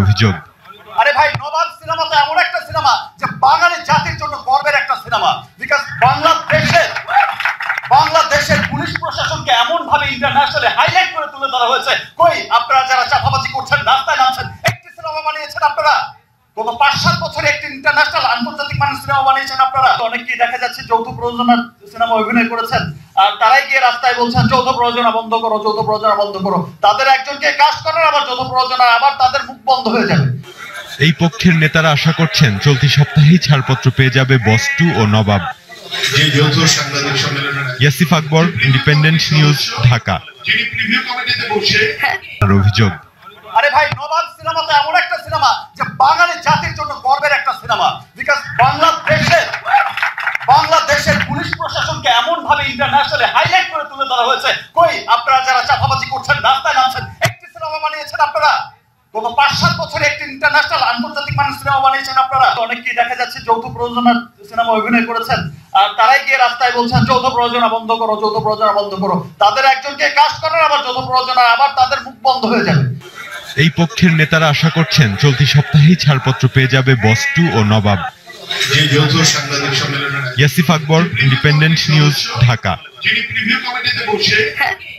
অভিযোগ। আরে ভাই, নবাব সিনেমা তো এমন একটা সিনেমা যে বাঙালি জাতির জন্য গর্বের একটা সিনেমা। বিকজ বাংলাদেশের পুলিশ প্রশাসনকে এমন ভাবে ইন্টারন্যাশনালি হাইলাইট করে তুলে ধরা হয়েছে। কই আপনারা যারা চাপাবাজি করছেন, রাস্তায় নামছেন, একটি সিনেমা বানিয়েছেন আপনারা? গত ৫-৭ বছরে একটি ইন্টারন্যাশনাল আন্তর্জাতিক মানের সিনেমা বানিয়েছেন আপনারা। অনেকেই দেখা যাচ্ছে যৌথ প্রযোজনার সিনেমা অভিনয় করেছেন, আর তারাই গিয়ে রাস্তায় বলছেন যৌথ প্রযোজনা বন্ধ করো, যৌথ প্রযোজনা বন্ধ করো। তাদের একজনকে কাস্ট করেন, আবার যৌথ প্রযোজনা, আবার তাদের মুখ বন্ধ হয়ে যাবে। এই পক্ষের নেতারা আশা করছেন চলতি সপ্তাহেই ছাড়পত্র পেয়ে যাবে বস 2 ও নবাব। ইয়াসিফ আকবর, ইন্ডিপেন্ডেন্ট নিউজ, ঢাকা। অভিযোগ। আরে ভাই, নবাব সিনেমা তো এমন একটা সিনেমা যে বাঙালি জাতির জন্য গর্বের একটা সিনেমা। বিকজ বাংলাদেশের পুলিশ প্রশাসনকে এমন ভাবে ইন্টারন্যাশনালি হাইলাইট করে তুলে ধরা হয়েছে। কই আপনারা যারা চাপাবাজি করছেন, রাস্তায় নামছেন, একটি সিনেমা বানিয়েছেন আপনারা? গত ৫-৭ বছরে একটি ইন্টারন্যাশনাল আন্তর্জাতিক মানের সিনেমা বানিয়েছেন আপনারা। অনেকেই দেখা যাচ্ছে যৌথ প্রযোজনার সিনেমা অভিনয় করেছেন, আর তারাই গিয়ে রাস্তায় বলছেন যৌথ প্রযোজনা বন্ধ করো, যৌথ প্রযোজনা বন্ধ করো। তাদের একজনকে কাস্ট করেন, আবার যৌথ প্রযোজনা, আবার তাদের মুখ বন্ধ হয়ে যাবে। এই পক্ষের নেতারা আশা করছেন চলতি সপ্তাহেই ছাড়পত্র পেয়ে যাবে বস 2 ও নবাব। ইয়াসিফ আকবর, ইন্ডিপেন্ডেন্ট নিউজ, ঢাকা।